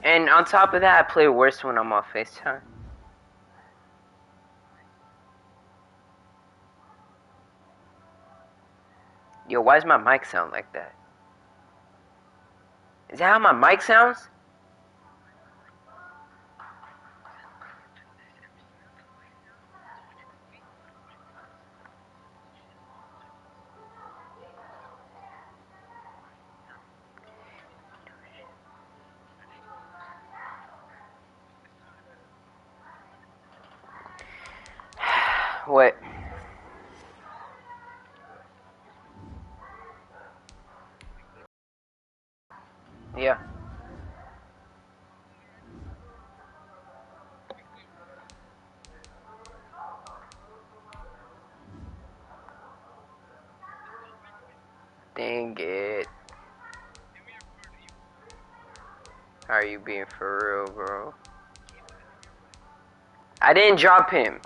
And on top of that, I play worse when I'm on FaceTime. Yo, why does my mic sound like that? Is that how my mic sounds? What? Yeah. Dang it. How are you being for real, bro? I didn't drop him.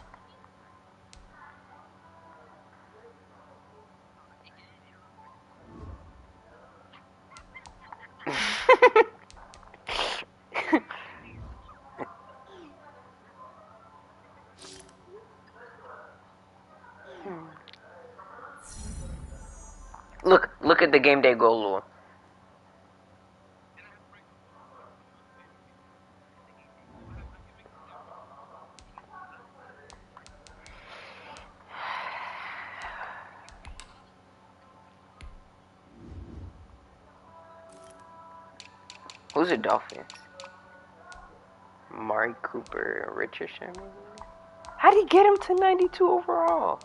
Look at the game day goal, Lou. Who's the Dolphins? Mari Cooper, Richard Sherman. How'd he get him to 92 overall?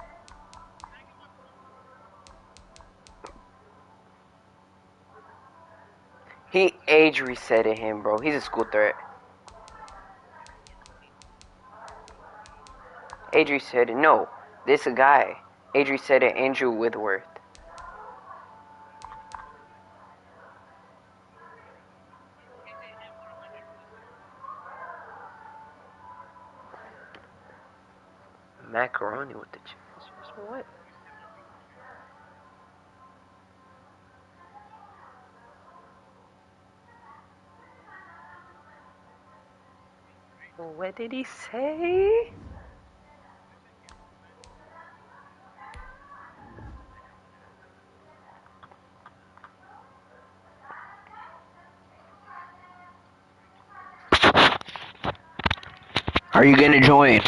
He age resetted him, bro. He's a school threat. Age resetted. No, this a guy. Age resetted Andrew Whitworth. Macaroni with the chicken. What? What did he say? Are you gonna join?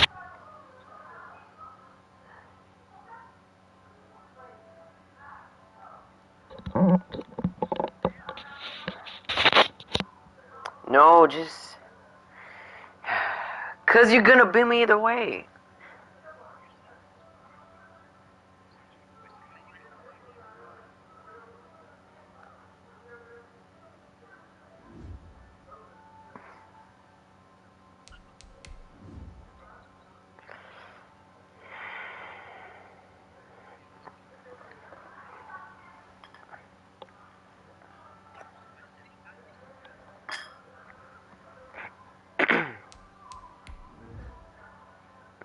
No, just... Cause you're gonna beat me either way.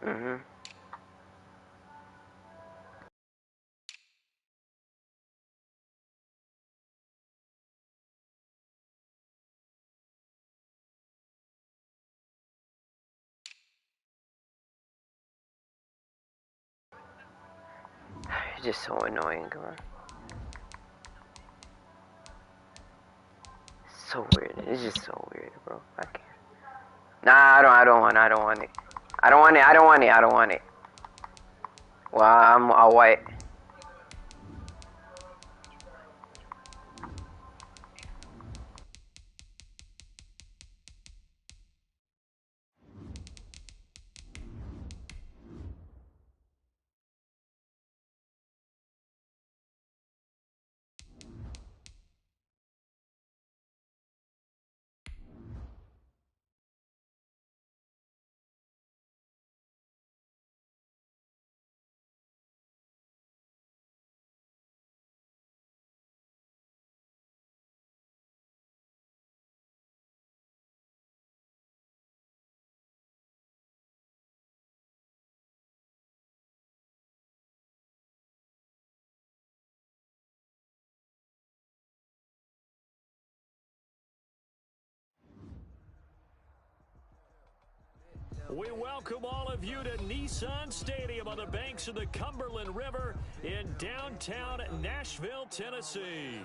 Mm-hmm. It's just so annoying, bro. So weird. It's just so weird, bro. I can't. Nah, I don't want it. I don't want it. I don't want it. I don't want it. I don't want it. Well, I'm a white. We welcome all of you to Nissan Stadium on the banks of the Cumberland River in downtown Nashville, Tennessee.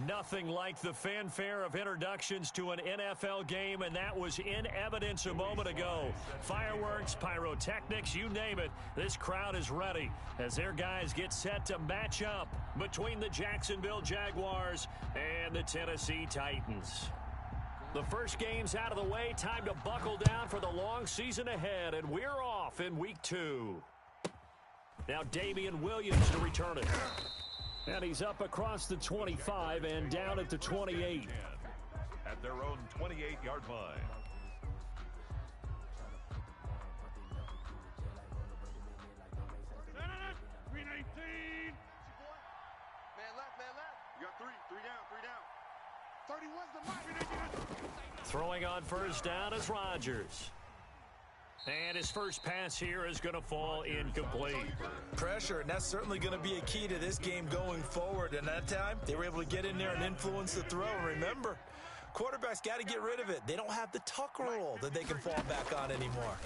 Nothing like the fanfare of introductions to an NFL game, and that was in evidence a moment ago. Fireworks, pyrotechnics, you name it. This crowd is ready as their guys get set to match up between the Jacksonville Jaguars and the Tennessee Titans. The first game's out of the way. Time to buckle down for the long season ahead, and we're off in week 2. Now Damian Williams to return it. And he's up across the 25 and down at the 28. At their own 28-yard line. Green 18. Man left. You got three down. 31's the mark. Throwing on first down is Rodgers. And his first pass here is going to fall incomplete. Pressure, and that's certainly going to be a key to this game going forward. And that time, they were able to get in there and influence the throw. And remember, quarterbacks got to get rid of it. They don't have the tuck rule that they can fall back on anymore.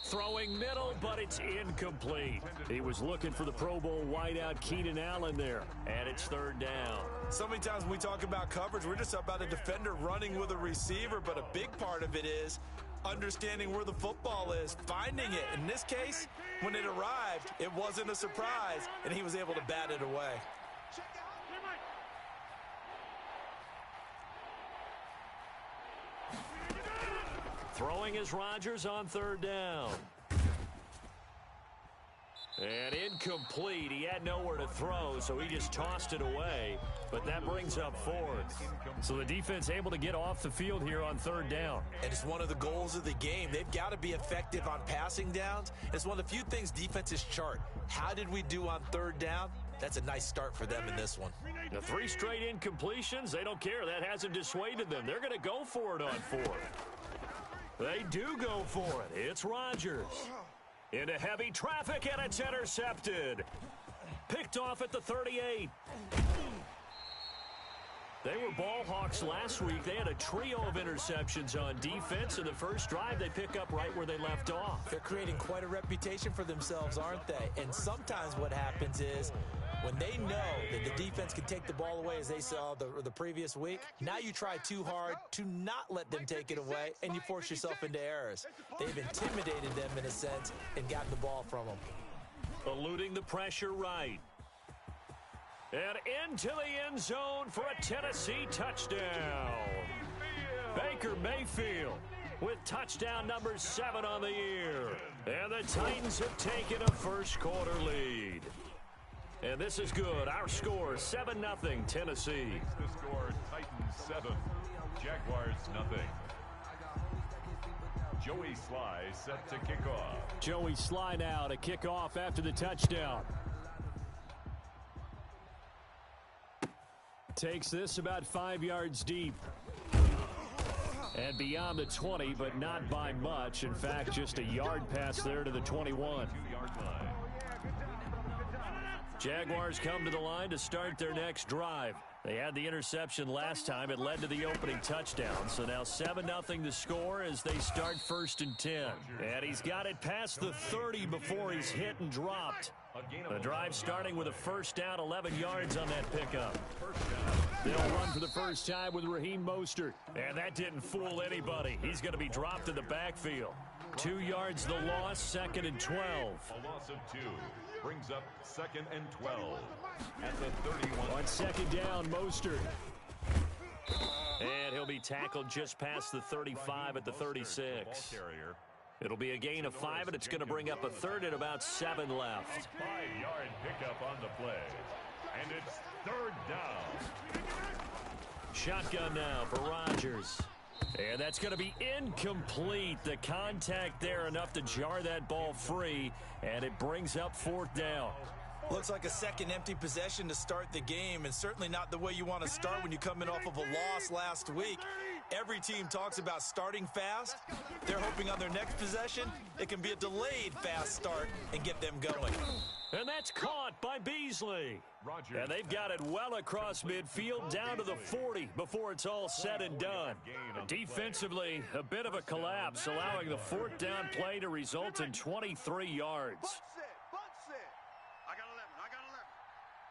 Throwing middle, but it's incomplete. He was looking for the Pro Bowl wideout Keenan Allen there, and it's third down. So many times when we talk about coverage, we're just about a defender running with a receiver, but a big part of it is understanding where the football is, finding it. In this case, when it arrived, it wasn't a surprise, and he was able to bat it away. Throwing is Rodgers on third down. And incomplete. He had nowhere to throw, so he just tossed it away. But that brings up fourth. So the defense able to get off the field here on third down. And it's one of the goals of the game. They've got to be effective on passing downs. It's one of the few things defenses chart. How did we do on third down? That's a nice start for them in this one. The 3 straight incompletions, they don't care. That hasn't dissuaded them. They're going to go for it on fourth. They do go for it. It's Rodgers. Into heavy traffic, and it's intercepted. Picked off at the 38. They were ball hawks last week. They had a trio of interceptions on defense. In the first drive, they pick up right where they left off. They're creating quite a reputation for themselves, aren't they? And sometimes what happens is when they know that the defense can take the ball away, as they saw the previous week, now you try too hard to not let them take it away, and you force yourself into errors. They've intimidated them in a sense and gotten the ball from them. Eluding the pressure right. And into the end zone for a Tennessee touchdown. Baker Mayfield with touchdown number 7 on the year. And the Titans have taken a first quarter lead. And this is good. Our score, 7-0 Tennessee. The score, Titans 7, Jaguars nothing. Joey Sly set to kick off. Joey Sly now to kick off after the touchdown. Takes this about 5 yards deep. And beyond the 20, but not by much. In fact, just a yard pass there to the 21. 2-yard line. Jaguars come to the line to start their next drive. They had the interception last time. It led to the opening touchdown. So now 7-0 the score as they start 1st and 10. And he's got it past the 30 before he's hit and dropped. The drive starting with a first down, 11 yards on that pickup. They'll run for the first time with Raheem Mostert. And that didn't fool anybody. He's going to be dropped in the backfield. 2 yards the loss, 2nd and 12. A loss of 2 brings up 2nd and 12 at the 31. On 2nd down, Mostert. And he'll be tackled just past the 35 at the 36. It'll be a gain of 5, and it's going to bring up a 3rd and about 7 left. 5-yard pickup on the play. And it's 3rd down. Shotgun now for Rodgers. And that's going to be incomplete. The contact there enough to jar that ball free, and it brings up 4th down. Looks like a second empty possession to start the game, and certainly not the way you want to start when you're coming off of a loss last week. Every team talks about starting fast. They're hoping on their next possession it can be a delayed fast start and get them going. And that's caught by Beasley. And they've got it well across midfield down to the 40 before it's all said and done. Defensively, a bit of a collapse, allowing the fourth down play to result in 23 yards. Box it. I got 11.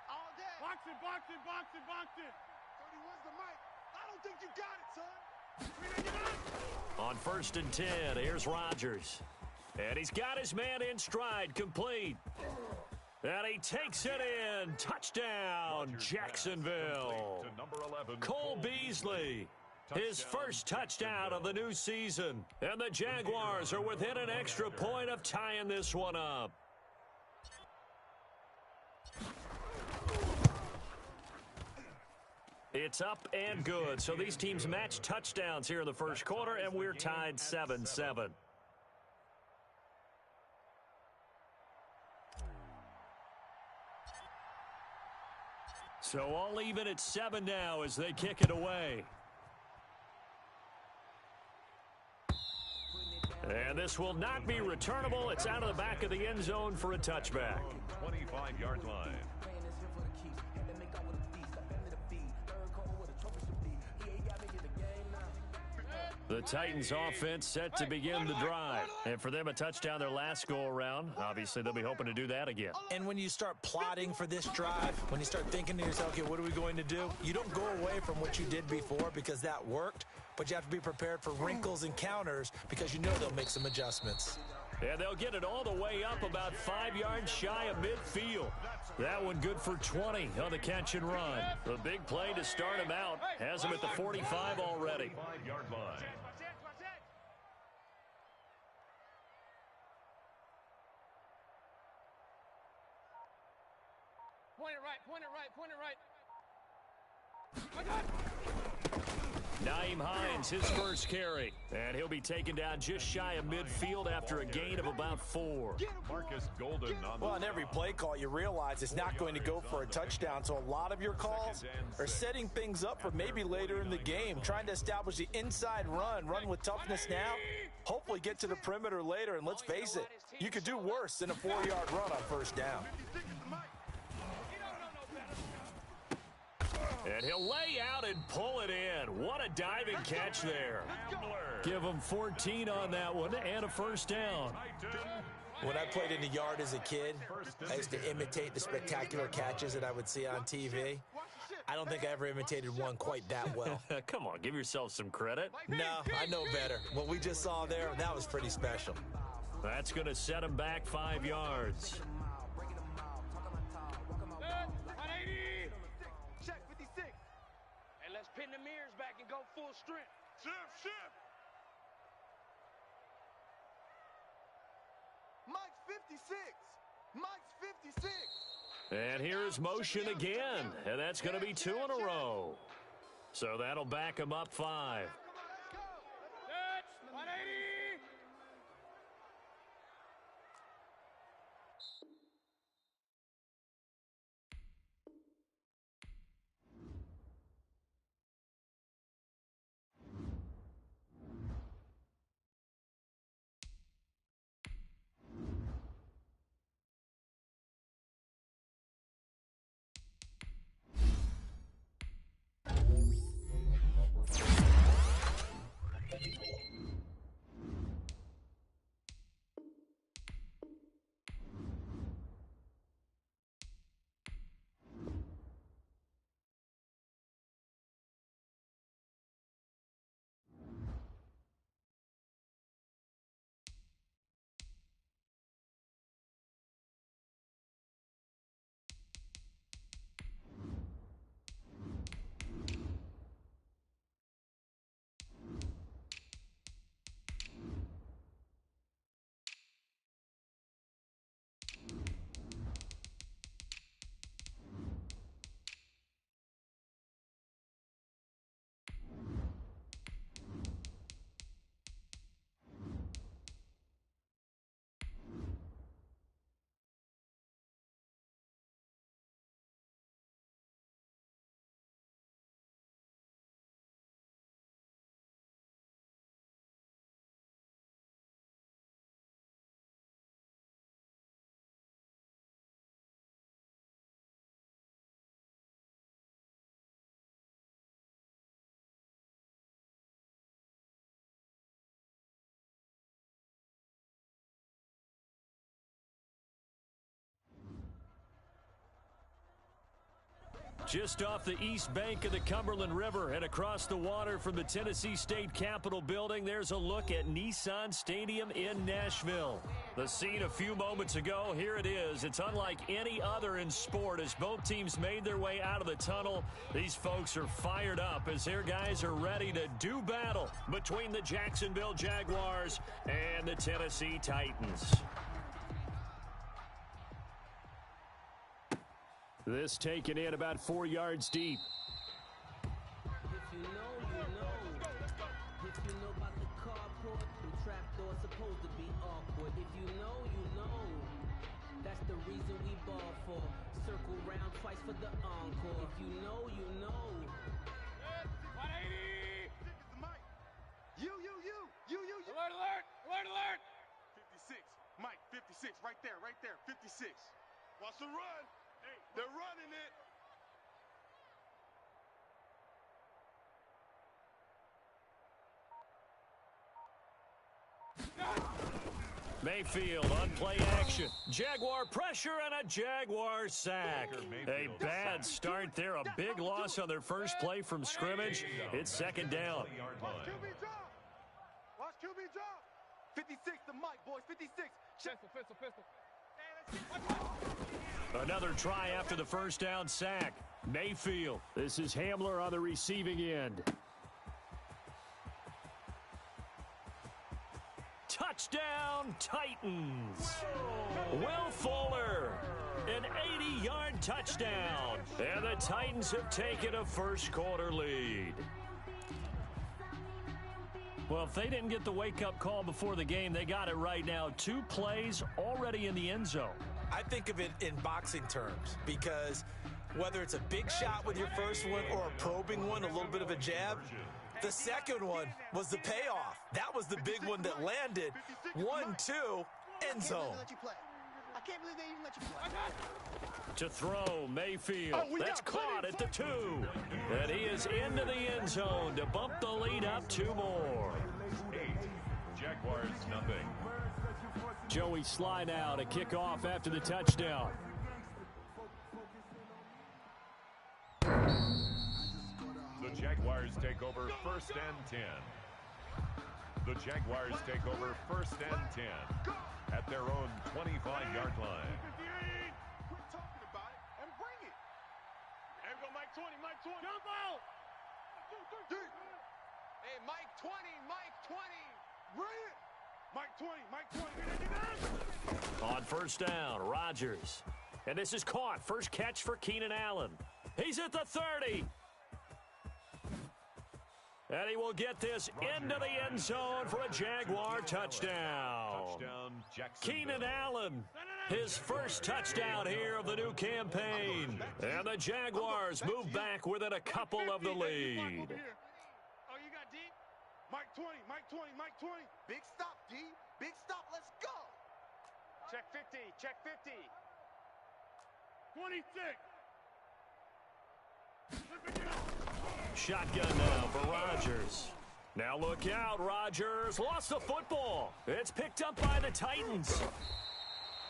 All day. Box it. 31's the mic. I don't think you got it, son. On 1st and 10, here's Rodgers. And he's got his man in stride, complete. And he takes it in. Touchdown, Jacksonville. Cole Beasley, his first touchdown of the new season. And the Jaguars are within an extra point of tying this one up. It's up and good. So these teams match touchdowns here in the first quarter, and we're tied 7-7. So all even at 7 now as they kick it away. And this will not be returnable. It's out of the back of the end zone for a touchback. 25-yard line. The Titans offense set to begin the drive. And for them, a touchdown their last go-around. Obviously, they'll be hoping to do that again. And when you start plotting for this drive, when you start thinking to yourself, okay, what are we going to do? You don't go away from what you did before because that worked, but you have to be prepared for wrinkles and counters because you know they'll make some adjustments. And they'll get it all the way up about 5 yards shy of midfield. That one good for 20 on the catch and run. The big play to start him out has him at the 45 already. 5-yard line. Point it right. Naeem Hines, his first carry. And he'll be taken down just shy of midfield after a gain of about 4. Marcus Golden on the Well, on every play call, you realize it's not going to go for a touchdown. So a lot of your calls are setting things up for maybe later in the game, trying to establish the inside run with toughness now, hopefully get to the perimeter later. And let's face it, you could do worse than a 4-yard run on first down. And he'll lay out and pull it in. What a diving catch there. Give him 14 on that one and a first down. When I played in the yard as a kid, I used to imitate the spectacular catches that I would see on TV. I don't think I ever imitated one quite that well. Come on, give yourself some credit. No, I know better. What we just saw there, that was pretty special. That's going to set him back 5 yards. Pin the mirrors back and go full strength. Shift. Mike's 56. And here's motion again. And that's going to be 2 in a row. So that'll back him up 5. Just off the east bank of the Cumberland River and across the water from the Tennessee State Capitol building, there's a look at Nissan Stadium in Nashville. The scene a few moments ago, here it is. It's unlike any other in sport as both teams made their way out of the tunnel. These folks are fired up as their guys are ready to do battle between the Jacksonville Jaguars and the Tennessee Titans. This taken in about 4 yards deep. If you know, you know. If you know about the carport, the trapdoor supposed to be awkward. If you know, you know. That's the reason we ball for. Circle round twice for the encore. If you know, you know. 180! You. Alert, alert! Alert, alert! 56. Mike, 56. Right there. 56. Watch the run. They're running it. Mayfield on play action. Jaguar pressure and a Jaguar sack. A bad start there. A big loss on their first play from scrimmage. It's second down. Watch QB drop. Watch QB drop. 56 to Mike, boys. 56. Pistol. Another try after the first down sack. Mayfield. This is Hamler on the receiving end. Touchdown, Titans. Will Fuller. An 80-yard touchdown. And the Titans have taken a first-quarter lead. Well, if they didn't get the wake-up call before the game, they got it right now. 2 plays already in the end zone. I think of it in boxing terms because whether it's a big shot with your first one or a probing one, a little bit of a jab, the second one was the payoff. That was the big one that landed. 1-2, end zone. I can't believe they even let you play. To throw, Mayfield. That's caught at the 2. And he is into the end zone to bump the lead up 2 more. 8. Jaguars nothing. Joey Sly now to kick off after the touchdown. The Jaguars take over 1st and 10. The Jaguars take over 1st and 10 at their own 25-yard line. Quit talking about it and bring it. Here we go, Mike 20. Jump out! Hey, Mike 20. Bring it. Mike 20. On first down, Rodgers. And this is caught. First catch for Keenan Allen. He's at the 30. And he will get this into the end zone for a Jaguar touchdown. Keenan Allen, his first touchdown here of the new campaign. And the Jaguars move back within a couple of the lead. Oh, you got deep? Mike 20. Big stop, D. Big stop. Let's go. Check 50. 26. Shotgun now for Rodgers. Now look out, Rodgers lost the football. It's picked up by the Titans.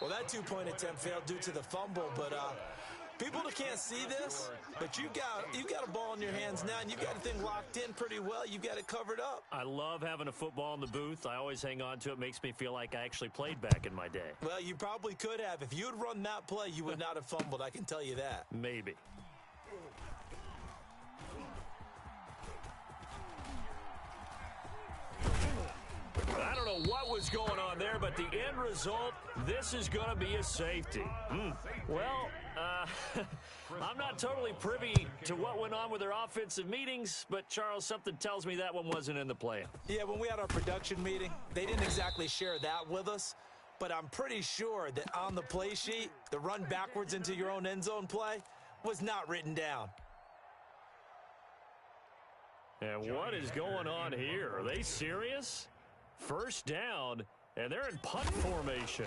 Well, that 2-point attempt failed due to the fumble, but people that can't see this, but you've got a ball in your hands now, and you've got the thing locked in pretty well. You've got it covered up. I love having a football in the booth. I always hang on to it. Makes me feel like I actually played back in my day. Well, you probably could have. If you had run that play, you would not have fumbled. I can tell you that. Maybe. I don't know what was going on there, but the end result, this is going to be a safety. Well, I'm not totally privy to what went on with their offensive meetings, but, Charles, something tells me that one wasn't in the plan. Yeah, when we had our production meeting, they didn't exactly share that with us, but I'm pretty sure that on the play sheet, the run backwards into your own end zone play was not written down. And what is going on here? Are they serious? First down, and they're in punt formation.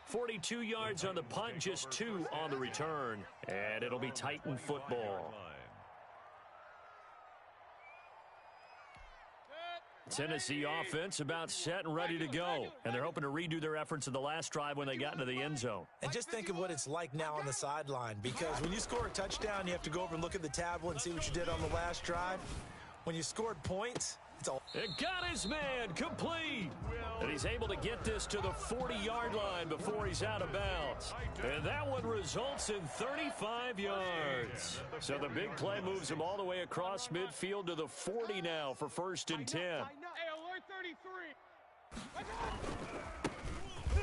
42 yards on the punt, just 2 on the return. And it'll be Titan football. Tennessee offense about set and ready to go. And they're hoping to redo their efforts in the last drive when they got into the end zone. And just think of what it's like now on the sideline, because when you score a touchdown, you have to go over and look at the tablet and see what you did on the last drive. When you scored points, it's all. It got his man complete. And he's able to get this to the 40-yard line before he's out of bounds. And that one results in 35 yards. So the big play moves him all the way across midfield to the 40 now for 1st and 10. Hey, alert 33.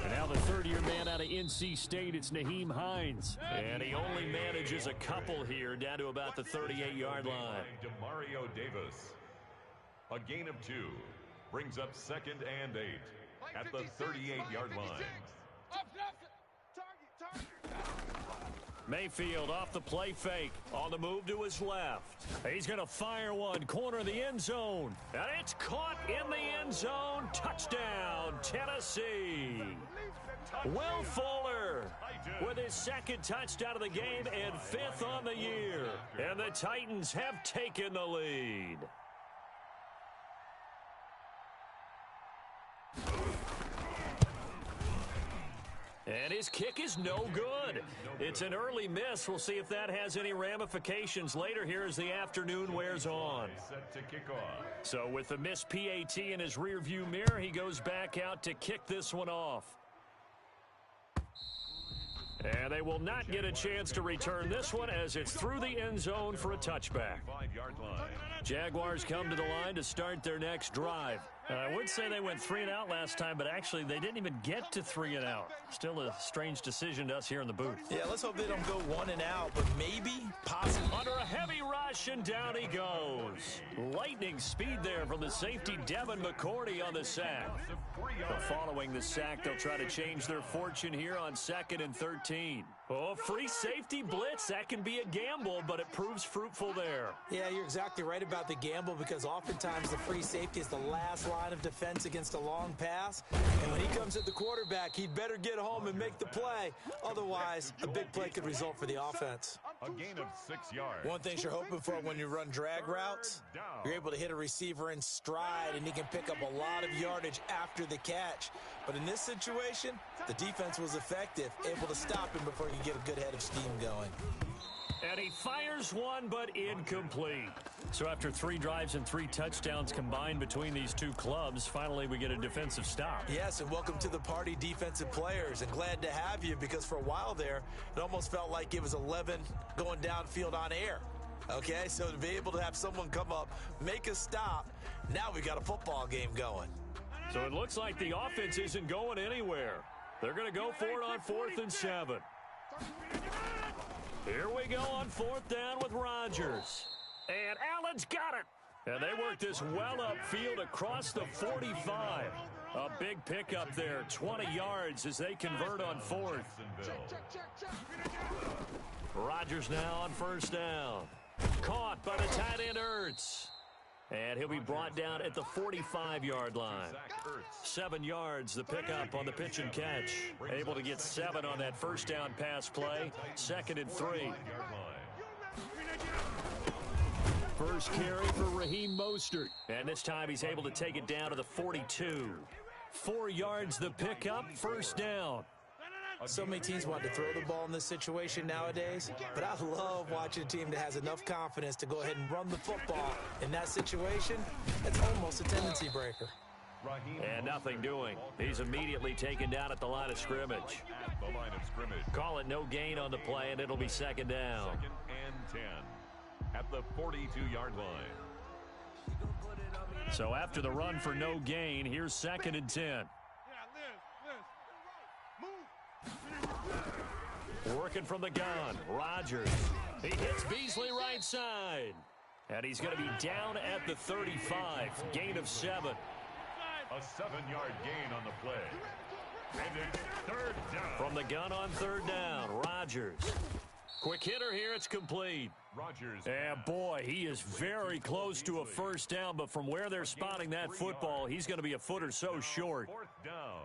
And now the third-year man out of NC State, it's Nyheim Hines. And he only manages a couple here down to about the 38-yard line. Demario Davis. A gain of 2 brings up 2nd and 8 at the 38-yard line. Mayfield off the play fake, on the move to his left. He's going to fire one, corner of the end zone. And it's caught in the end zone. Touchdown, Tennessee. Will Fuller with his 2nd touchdown of the game and 5th on the year. And the Titans have taken the lead. And his kick is no good. It's an early miss. We'll see if that has any ramifications later here as the afternoon wears on. Set to kick off. So with the missed PAT in his rearview mirror, he goes back out to kick this one off. And they will not get a chance to return this one as it's through the end zone for a touchback. 5-yard line. Jaguars come to the line to start their next drive. I would say they went 3 and out last time, but actually they didn't even get to 3 and out. Still a strange decision to us here in the booth. Yeah, let's hope they don't go 1 and out, but maybe, possibly. Under a heavy rush, and down he goes. Lightning speed there from the safety, Devin McCourty, on the sack. But following the sack, they'll try to change their fortune here on 2nd and 13. Oh, free safety blitz. That can be a gamble, but it proves fruitful there. Yeah, you're exactly right about the gamble, because oftentimes the free safety is the last line of defense against a long pass. And when he comes at the quarterback, he'd better get home and make the play. Otherwise, a big play could result for the offense. A gain of 6 yards. One thing you're hoping for when you run drag routes, you're able to hit a receiver in stride, and he can pick up a lot of yardage after the catch. But in this situation, the defense was effective, able to stop him before he could get a good head of steam going. And he fires one, but incomplete. So after 3 drives and 3 touchdowns combined between these two clubs, finally we get a defensive stop. Yes, and welcome to the party, defensive players. And glad to have you, because for a while there, it almost felt like it was 11 going downfield on air. Okay, so to be able to have someone come up, make a stop, now we've got a football game going. So it looks like the offense isn't going anywhere. They're going to go for it on 4th and 7. Here we go on 4th down with Rodgers. And Allen's got it. And they work this well upfield across the 45. A big pickup there, 20 yards as they convert on 4th. Rodgers now on 1st down. Caught by the tight end Ertz. And he'll be brought down at the 45-yard line. 7 yards, the pickup on the pitch and catch. Able to get 7 on that 1st down pass play. 2nd and 3. First carry for Raheem Mostert. And this time he's able to take it down to the 42. 4 yards, the pickup, 1st down. So many teams want to throw the ball in this situation nowadays, but I love watching a team that has enough confidence to go ahead and run the football. In that situation, it's almost a tendency breaker. And nothing doing. He's immediately taken down at the line of scrimmage. Call it no gain on the play, and it'll be 2nd down. 2nd and 10 at the 42-yard line. So after the run for no gain, here's 2nd and 10. Working from the gun, Rodgers. He hits Beasley right side. And he's going to be down at the 35. Gain of 7. A 7-yard gain on the play. And it's 3rd down. From the gun on 3rd down, Rodgers. Quick hitter here, it's complete. Rodgers. And boy, he is very close to a 1st down, but from where they're spotting that football, he's going to be a foot or so short. 4th down.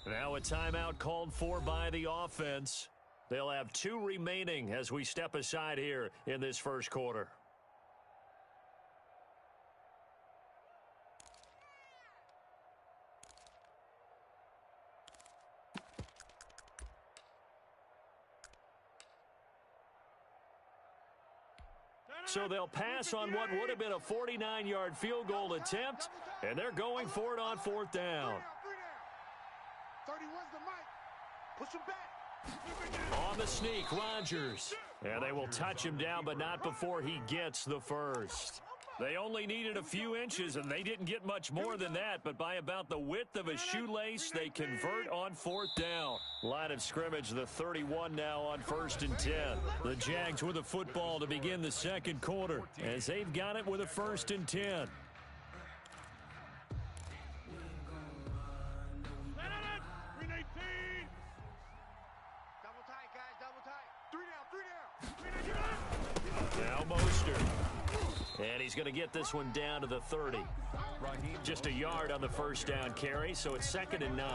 Now a timeout called for by the offense. They'll have 2 remaining as we step aside here in this 1st quarter. So they'll pass on what would have been a 49-yard field goal attempt, and they're going for it on 4th down. 31's the mic. Push him back. On the sneak, Rodgers. And they will touch him down, but not before he gets the first. They only needed a few inches, and they didn't get much more than that, but by about the width of a shoelace, they convert on 4th down. Line of scrimmage, the 31 now on 1st and 10. The Jags with the football to begin the second quarter, as they've got it with a 1st and 10. Green 18. Double tight, guys, double tight. 3 down, 3 down. Now Mostert. And he's going to get this one down to the 30. Just a yard on the first down carry, so it's 2nd and 9.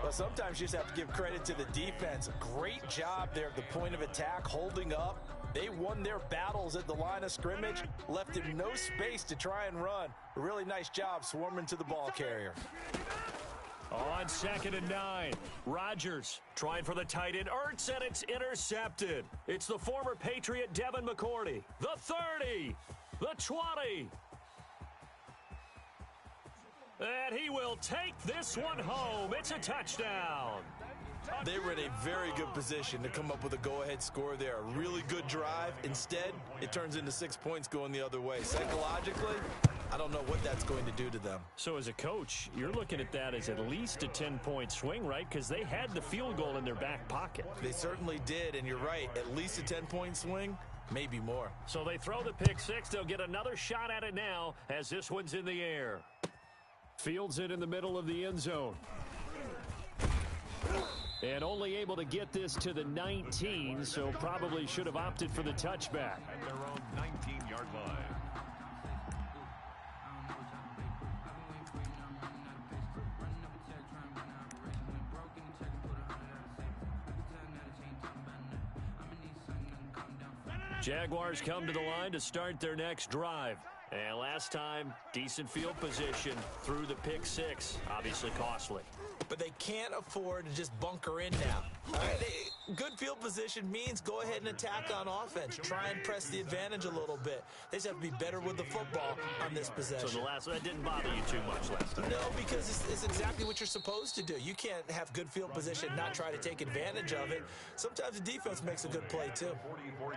Well, sometimes you just have to give credit to the defense. Great job there at the point of attack, holding up. They won their battles at the line of scrimmage, left him no space to try and run. A really nice job swarming to the ball carrier. On 2nd and 9, Rodgers trying for the tight end, Ertz, and it's intercepted. It's the former Patriot Devin McCourty. The 30, the 20. And he will take this one home. It's a touchdown. They were in a very good position to come up with a go-ahead score there. A really good drive. Instead, it turns into 6 points going the other way. Psychologically, I don't know what that's going to do to them. So as a coach, you're looking at that as at least a 10-point swing, right? Because they had the field goal in their back pocket. They certainly did, and you're right. At least a 10-point swing, maybe more. So they throw the pick six. They'll get another shot at it now as this one's in the air. Fields it in the middle of the end zone. And only able to get this to the 19, so probably should have opted for the touchback. At their own 19-yard line. Jaguars come to the line to start their next drive. And last time, decent field position through the pick six. Obviously costly. But they can't afford to just bunker in now. All right, good field position means go ahead and attack on offense. Try and press the advantage a little bit. They just have to be better with the football on this possession. So the last one, that didn't bother you too much last time? No, because it's exactly what you're supposed to do. You can't have good field position and not try to take advantage of it. Sometimes the defense makes a good play, too.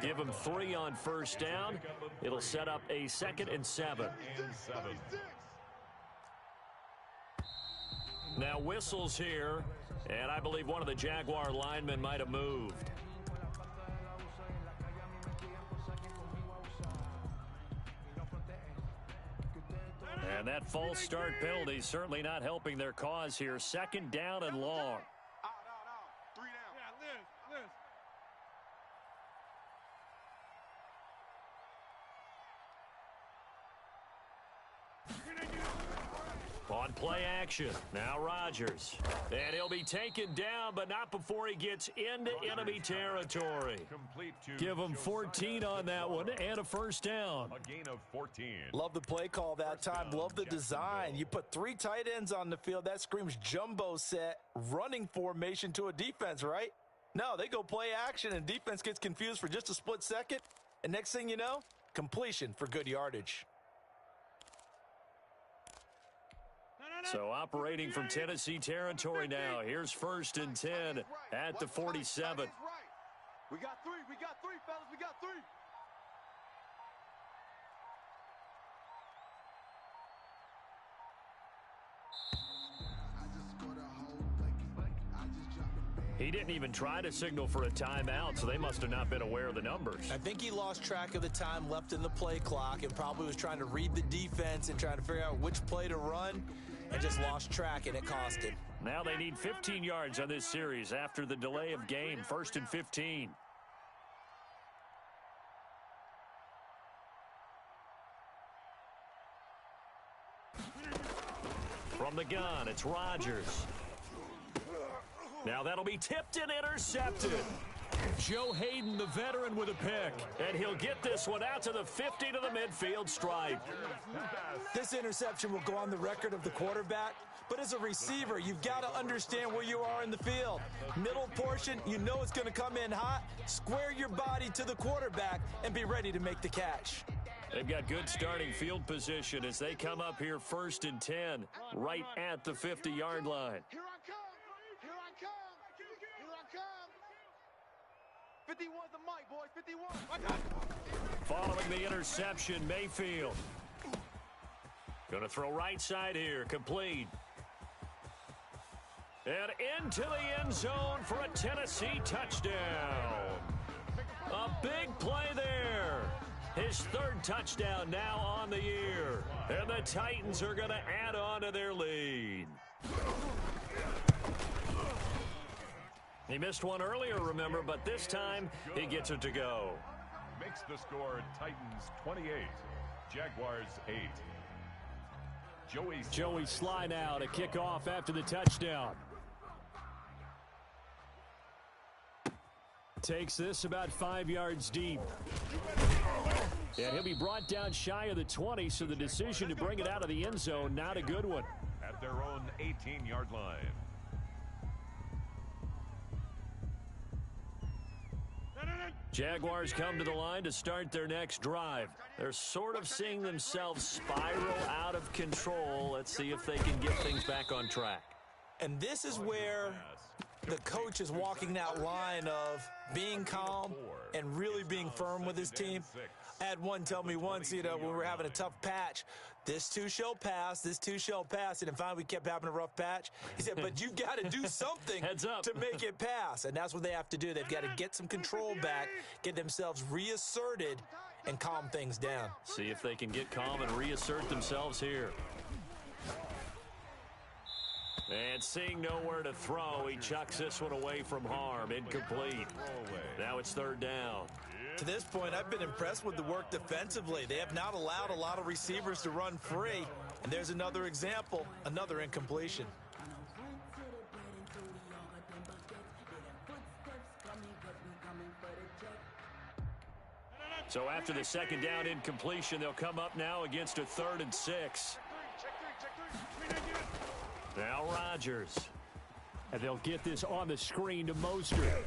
Give them 3 on first down. It'll set up a 2nd and 7. Now whistles here, and I believe one of the Jaguar linemen might have moved. And that false start penalty certainly not helping their cause here. 2nd down and long. Out. 3 down. Yeah, Liz. On play action, now Rodgers. And he'll be taken down, but not before he gets into enemy territory. Give him 14 on that one and a first down. A gain of 14. Love the play call that time. Love the design. You put 3 tight ends on the field. That screams jumbo set, running formation to a defense, right? No, they go play action, and defense gets confused for just a split second. And next thing you know, completion for good yardage. So operating from Tennessee territory now. Here's 1st and 10 at the 47. We got 3, fellas, we got 3. He didn't even try to signal for a timeout, so they must have not been aware of the numbers. I think he lost track of the time left in the play clock and probably was trying to read the defense and trying to figure out which play to run and just lost track, and it cost him. Now they need 15 yards on this series after the delay of game. 1st and 15. From the gun, it's Rodgers. Now that'll be tipped and intercepted. Joe Hayden, the veteran, with a pick. And he'll get this one out to the 50 to the midfield stripe. This interception will go on the record of the quarterback But as a receiver, you've got to understand where you are in the field. Middle portion, you know it's going to come in hot. Square your body to the quarterback and be ready to make the catch. They've got good starting field position as they come up here 1st and 10, right at the 50-yard line. Here I come. Here I come. Here I come. 51's the mic, boys. 51. Following the interception, Mayfield. Going to throw right side here, complete. And into the end zone for a Tennessee touchdown. A big play there. His 3rd touchdown now on the year. And the Titans are going to add on to their lead. He missed one earlier, remember, but this time he gets it to go. Makes the score Titans 28, Jaguars 8. Joey Sly now to kick off after the touchdown. Takes this about 5 yards deep. And he'll be brought down shy of the 20, so the decision to bring it out of the end zone, not a good one. At their own 18-yard line. Jaguars come to the line to start their next drive. They're sort of seeing themselves spiral out of control. Let's see if they can get things back on track. And this is where the coach is walking that line of being calm and really being firm with his team. I had one tell me once, when we were having a tough patch, this too shall pass, this too shall pass. And then finally we kept having a rough patch. He said, but you got to do something Heads up. to make it pass. And that's what they have to do. They've got to get some control back, get themselves reasserted, and calm things down. See if they can get calm and reassert themselves here. And seeing nowhere to throw, he chucks this one away from harm. Incomplete. Now it's 3rd down. To this point, I've been impressed with the work defensively. They have not allowed a lot of receivers to run free. And there's another example, another incompletion. So after the 2nd down incompletion, they'll come up now against a 3rd and 6. Now Rodgers. And they'll get this on the screen to Mostert.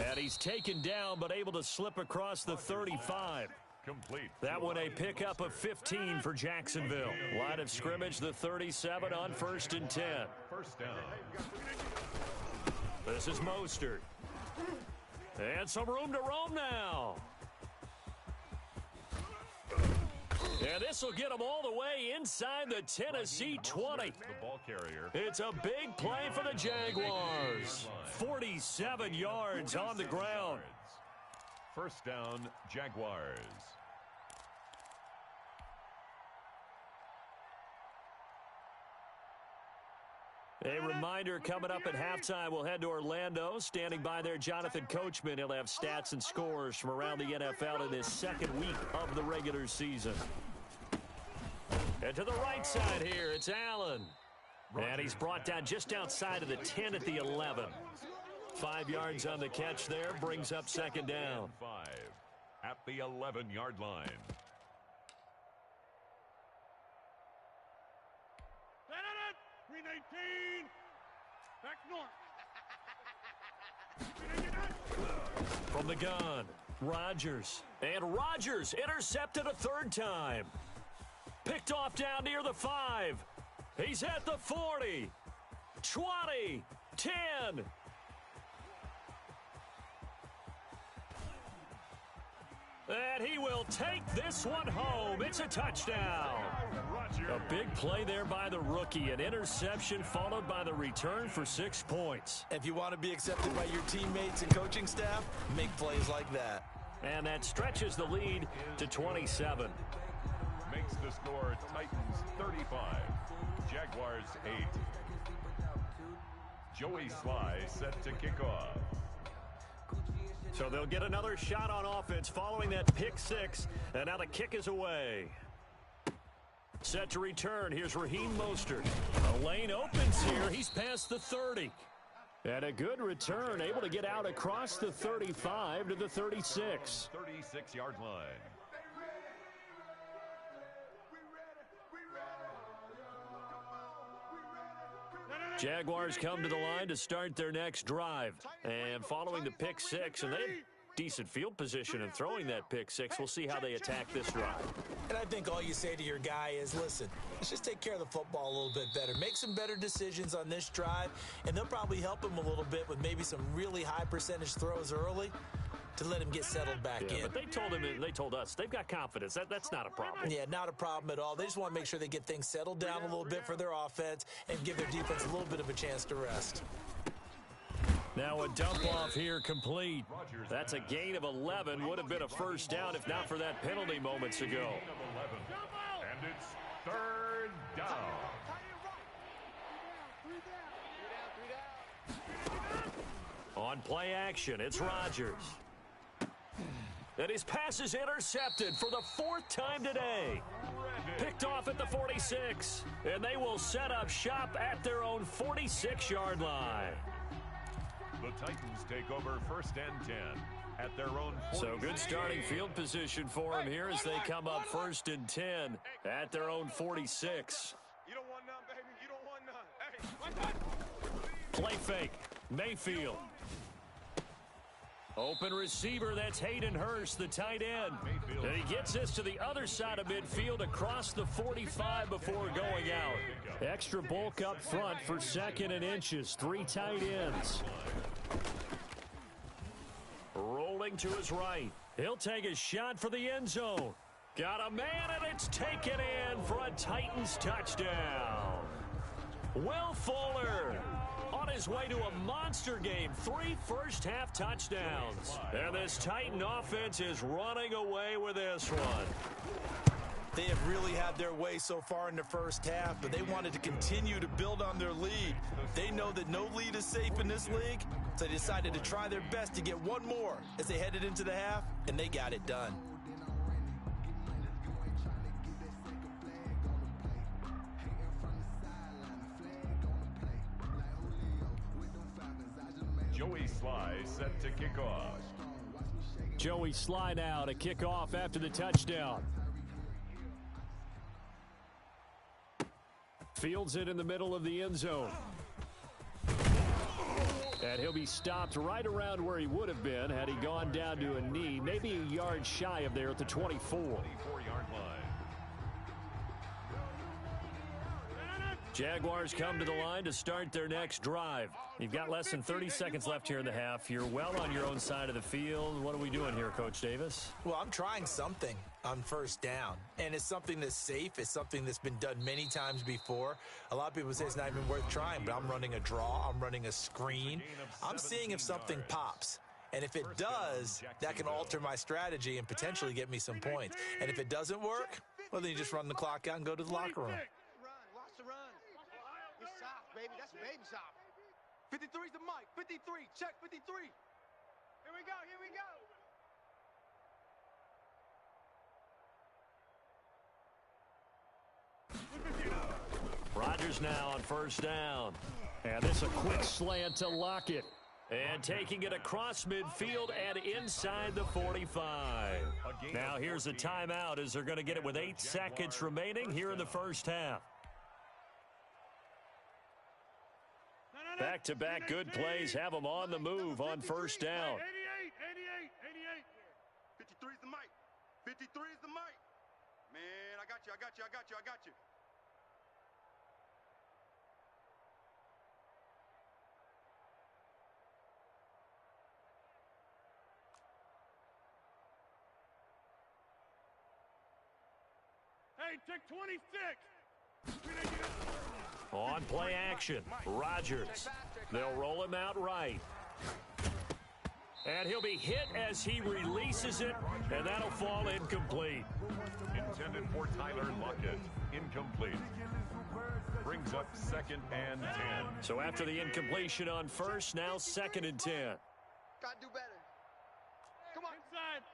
And he's taken down, but able to slip across the 35. Complete. That one a pickup of 15 for Jacksonville. Line of scrimmage, the 37 on 1st and 10. First down. This is Mostert. And some room to roam now. And this will get them all the way inside the Tennessee 20. The ball carrier. It's a big play for the Jaguars. 47 yards on the ground. First down, Jaguars. A reminder coming up at halftime, we'll head to Orlando. Standing by there, Jonathan Coachman. He'll have stats and scores from around the NFL in his 2nd week of the regular season. And to the right side here, it's Allen. And he's brought down just outside of the 10 at the 11. 5 yards on the catch there, brings up 2nd down. 5 at the 11-yard line. Green 18. Back north. From the gun, Rodgers. And Rodgers intercepted a 3rd time. Picked off down near the 5. He's at the 40. 20. 10. And he will take this one home. It's a touchdown. A big play there by the rookie. An interception followed by the return for 6 points. If you want to be accepted by your teammates and coaching staff, make plays like that. And that stretches the lead to 27. Makes the score Titans 35, Jaguars 8. Joey Sly set to kick off. So they'll get another shot on offense following that pick 6. And now the kick is away. Set to return. Here's Raheem Mostert. A lane opens here. He's past the 30. And a good return, able to get out across the 35 to the 36. 36-yard line. Jaguars come to the line to start their next drive. And following the pick six, and they had decent field position in throwing that pick six. We'll see how they attack this drive. And I think all you say to your guy is, listen, let's just take care of the football a little bit better. Make some better decisions on this drive, and they'll probably help him a little bit with maybe some really high percentage throws early to let him get settled back in. But they told us they've got confidence. That's not a problem. Yeah, not a problem at all. They just want to make sure they get things settled down a little bit for their offense and give their defense a little bit of a chance to rest. Now a dump off here complete. That's a gain of 11. Would have been a first down if not for that penalty moments ago. And it's third down. On play action, it's Rodgers. And his pass is intercepted for the fourth time today. Picked off at the 46. And they will set up shop at their own 46-yard line. The Titans take over first and 10 at their own 46. So good starting field position for them here as they come up first and 10 at their own 46. You don't want none, baby. You don't want none. Hey, Play fake. Mayfield. Open receiver, that's Hayden Hurst, the tight end. And he gets this to the other side of midfield across the 45 before going out. Extra bulk up front for second and inches. 3 tight ends. Rolling to his right. He'll take a shot for the end zone. Got a man, and it's taken in for a Titans touchdown. Will Fuller on his way to a monster game. 3 first-half touchdowns. And this Titan offense is running away with this one. They have really had their way so far in the first half, but they wanted to continue to build on their lead. They know that no lead is safe in this league, so they decided to try their best to get one more as they headed into the half, and they got it done. Joey Sly set to kick off. Joey Sly now to kick off after the touchdown. Fields it in the middle of the end zone. And he'll be stopped right around where he would have been had he gone down to a knee, maybe a yard shy of there at the 24. 24-yard line. Jaguars come to the line to start their next drive. You've got less than 30 seconds left here in the half. You're well on your own side of the field. What are we doing here, Coach Davis? Well, I'm trying something on first down, and it's something that's safe. It's something that's been done many times before. A lot of people say it's not even worth trying, but I'm running a draw. I'm running a screen. I'm seeing if something pops. And if it does, that can alter my strategy and potentially get me some points. And if it doesn't work, well, then you just run the clock out and go to the locker room. Baby, that's baby shop. 53's the mic. 53. Check 53. Here we go. Here we go. Rodgers now on first down. And this a quick slant to Lockett. And taking it across midfield and inside the 45. Now here's a timeout as they're going to get it with 8 seconds remaining here in the first half. Back-to-back good plays have them on the move on first down. 88. 53's the mic. 53's the mic. Man, I got you. Hey, check 26. On play action, Rodgers. They'll roll him out right. And he'll be hit as he releases it, and that'll fall incomplete. Intended for Tyler Lockett. Incomplete. Brings up second and 10. So after the incompletion on first, now second and 10. Gotta do better. Come on. Inside.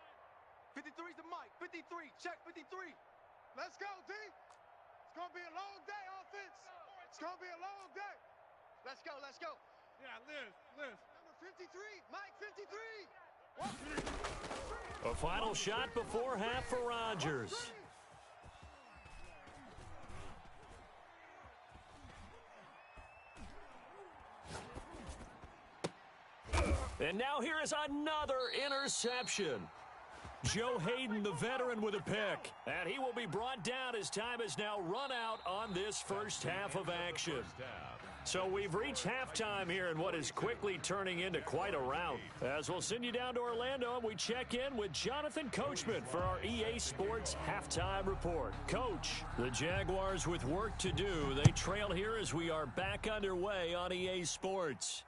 53's the mic. 53. Check 53. Let's go, D. It's going to be a long day, offense. It's going to be a long day. Let's go. Yeah, Liz. Number 53. Mike 53. A final shot before half for Rodgers. And now here is another interception. Joe Hayden, the veteran, with a pick. And he will be brought down as time has now run out on this first half of action. So we've reached halftime here in what is quickly turning into quite a rout. As we'll send you down to Orlando, and we check in with Jonathan Coachman for our EA Sports Halftime Report. Coach, the Jaguars with work to do. They trail here as we are back underway on EA Sports.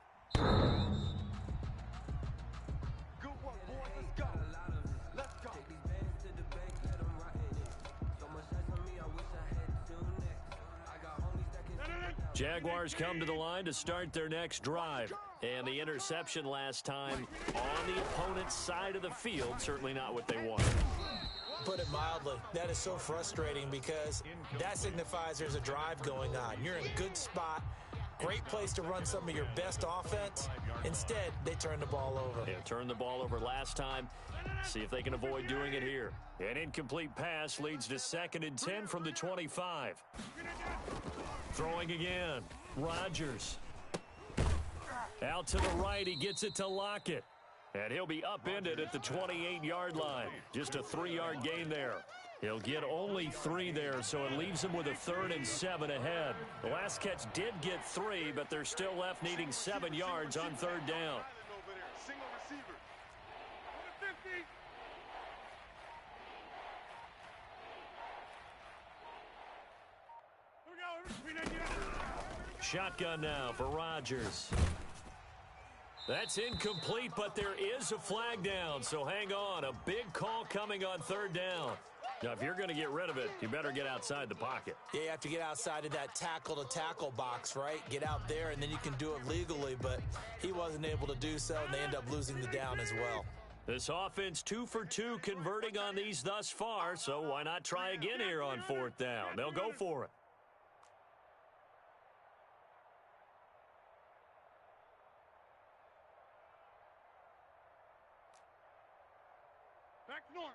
Jaguars come to the line to start their next drive. And the interception last time on the opponent's side of the field, certainly not what they wanted. Put it mildly, that is so frustrating because that signifies there's a drive going on. You're in a good spot, great place to run some of your best offense. Instead, they turn the ball over. Yeah, turned the ball over last time. See if they can avoid doing it here. An incomplete pass leads to 2nd and 10 from the 25. Throwing again. Rodgers. Out to the right. He gets it to Lockett. And he'll be upended at the 28-yard line. Just a 3-yard gain there. He'll get only 3 there, so it leaves him with a 3rd and 7 ahead. The last catch did get 3, but they're still left needing 7 yards on 3rd down. Single receiver. Shotgun now for Rodgers. That's incomplete, but there is a flag down, so hang on. A big call coming on 3rd down. Now, if you're going to get rid of it, you better get outside the pocket. Yeah, you have to get outside of that tackle-to-tackle box, right? Get out there, and then you can do it legally, but he wasn't able to do so, and they end up losing the down as well. This offense 2 for 2 converting on these thus far, so why not try again here on 4th down? They'll go for it. Back north.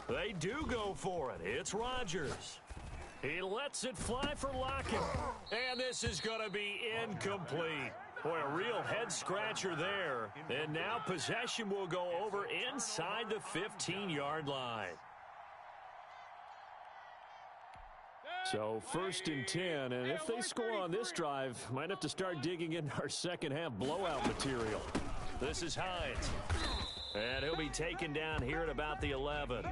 They do go for it. It's Rodgers. He lets it fly for Lockett. And this is going to be incomplete. Boy, a real head-scratcher there. And now possession will go over inside the 15-yard line. So 1st and 10, and if they score on this drive, might have to start digging into our second-half blowout material. This is Hines. And he'll be taken down here at about the 11.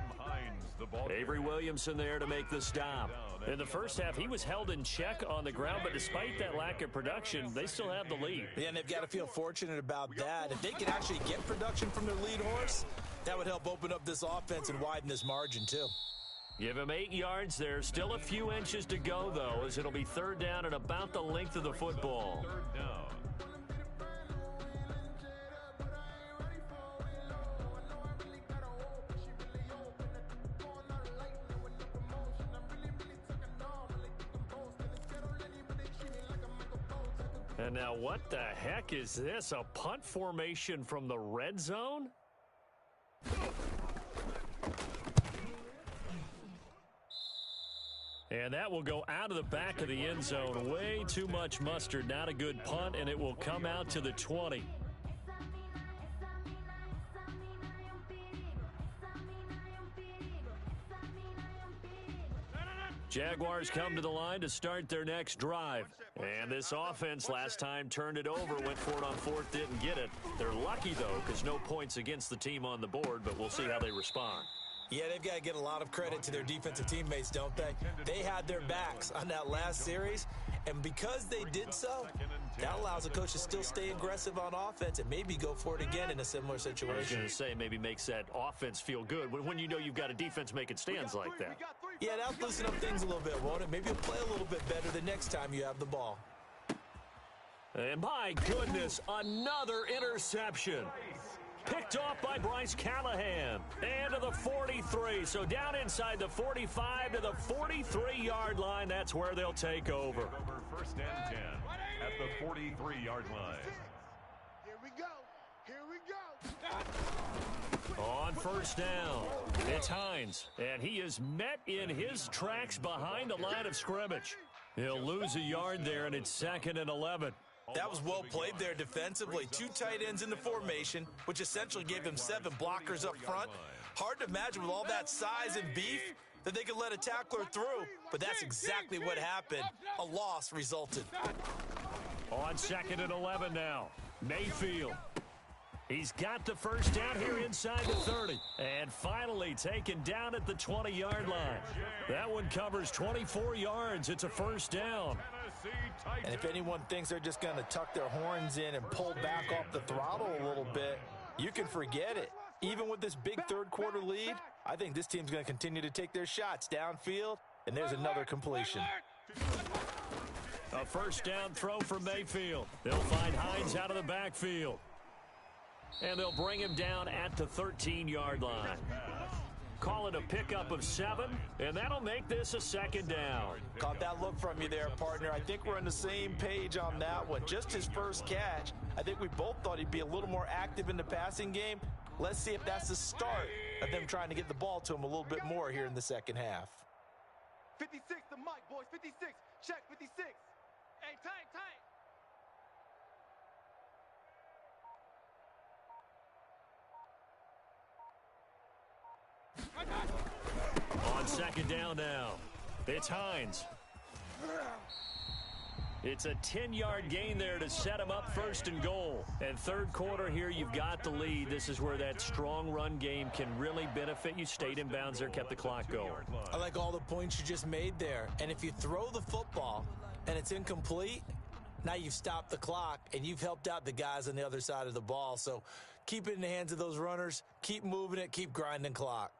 Avery Williamson there to make the stop. In the first half, he was held in check on the ground, but despite that lack of production, they still have the lead. Yeah, and they've got to feel fortunate about that. If they can actually get production from their lead horse, that would help open up this offense and widen this margin, too. Give him 8 yards there. Still a few inches to go, though, as it'll be 3rd down at about the length of the football. 3rd down. And now what the heck is this? A punt formation from the red zone? And that will go out of the back of the end zone. Way too much mustard. Not a good punt, and it will come out to the 20. Jaguars come to the line to start their next drive. And this offense last time turned it over, went for it on 4th, didn't get it. They're lucky, though, because no points against the team on the board, but we'll see how they respond. Yeah, they've got to get a lot of credit to their defensive teammates, don't they? They had their backs on that last series, and because they did so, that allows the coach to still stay aggressive on offense and maybe go for it again in a similar situation. I was going to say, maybe makes that offense feel good when you know you've got a defense making stands like that. Yeah, that'll loosen up things a little bit, won't it? Maybe you'll play a little bit better the next time you have the ball. And my goodness, another interception. Picked off by Bryce Callahan. And to the 43. So down inside the 45 to the 43-yard line. That's where they'll take over. 1st and 10 at the 43-yard line. Here we go. Here we go. On first down, it's Hines, and he is met in his tracks behind the line of scrimmage. He'll lose a yard there, and it's 2nd and 11. That was well played there defensively. 2 tight ends in the formation, which essentially gave them 7 blockers up front. Hard to imagine with all that size and beef that they could let a tackler through, but that's exactly what happened. A loss resulted. On 2nd and 11 now, Mayfield. He's got the first down here inside the 30. And finally taken down at the 20-yard line. That one covers 24 yards. It's a first down. And if anyone thinks they're just going to tuck their horns in and pull back off the throttle a little bit, you can forget it. Even with this big third-quarter lead, I think this team's going to continue to take their shots downfield, and there's another completion. A first down throw for Mayfield. They'll find Hines out of the backfield. And they'll bring him down at the 13-yard line. Call it a pickup of 7, and that'll make this a 2nd down. Caught that look from you there, partner. I think we're on the same page on that one. Just his first catch. I think we both thought he'd be a little more active in the passing game. Let's see if that's the start of them trying to get the ball to him a little bit more here in the second half. 56 to Mike, boys. 56. Check 56. Hey, tight. On 2nd down now, it's Hines. It's a 10-yard gain there to set him up 1st and goal. And third quarter here, you've got the lead. This is where that strong run game can really benefit you. Stayed in bounds there, kept the clock going. I like all the points you just made there. And if you throw the football and it's incomplete, now you've stopped the clock and you've helped out the guys on the other side of the ball. So keep it in the hands of those runners. Keep moving it. Keep grinding clock.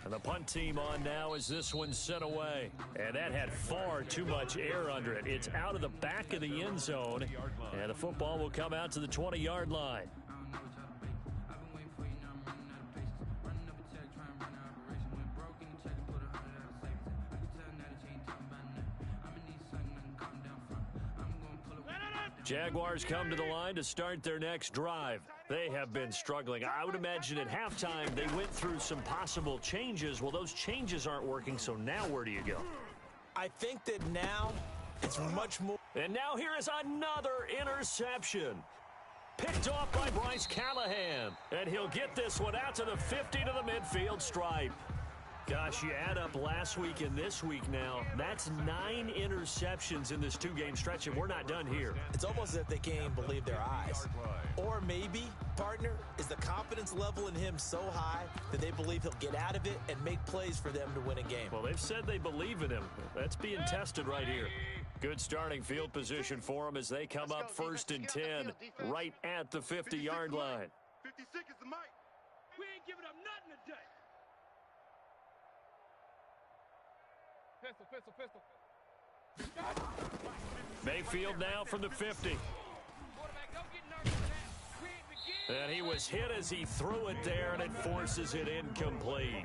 And the punt team on now as this one's sent away. And that had far too much air under it. It's out of the back of the end zone. And the football will come out to the 20-yard line. Jaguars come to the line to start their next drive. They have been struggling. I would imagine at halftime they went through some possible changes. Well, those changes aren't working, so now where do you go? I think that now it's much more. And now here is another interception. Picked off by Bryce Callahan. And he'll get this one out to the 50 to the midfield stripe. Gosh, you add up last week and this week now, that's 9 interceptions in this 2-game stretch, and we're not done here. It's almost as if they can't even believe their eyes. Or maybe, partner, is the confidence level in him so high that they believe he'll get out of it and make plays for them to win a game. Well, they've said they believe in him. That's being tested right here. Good starting field position for them as they come up 1st and 10 right at the 50-yard line. 56 is the mic. We ain't giving up nothing today. Pistol. Mayfield now from the 50. And he was hit as he threw it there, and it forces it incomplete.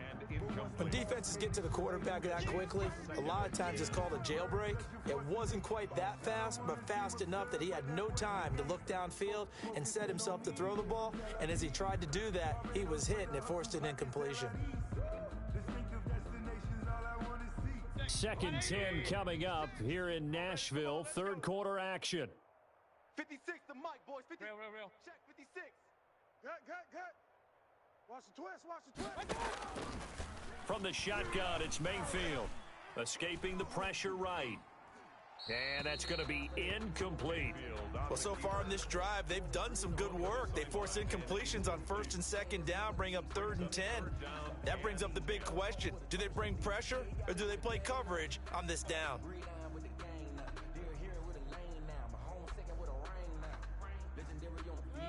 When defenses get to the quarterback that quickly, a lot of times it's called a jailbreak. It wasn't quite that fast, but fast enough that he had no time to look downfield and set himself to throw the ball. And as he tried to do that, he was hit, and it forced an incompletion. 2nd 10 coming up here in Nashville. Third quarter action. 56 to Mike, boys. 50. Real. Check 56. Good. Watch the twist. From the shotgun, it's Mayfield. Escaping the pressure right. And that's going to be incomplete. Well, so far in this drive, they've done some good work. They force incompletions on 1st and 2nd down, bring up 3rd and 10. That brings up the big question. Do they bring pressure or do they play coverage on this down?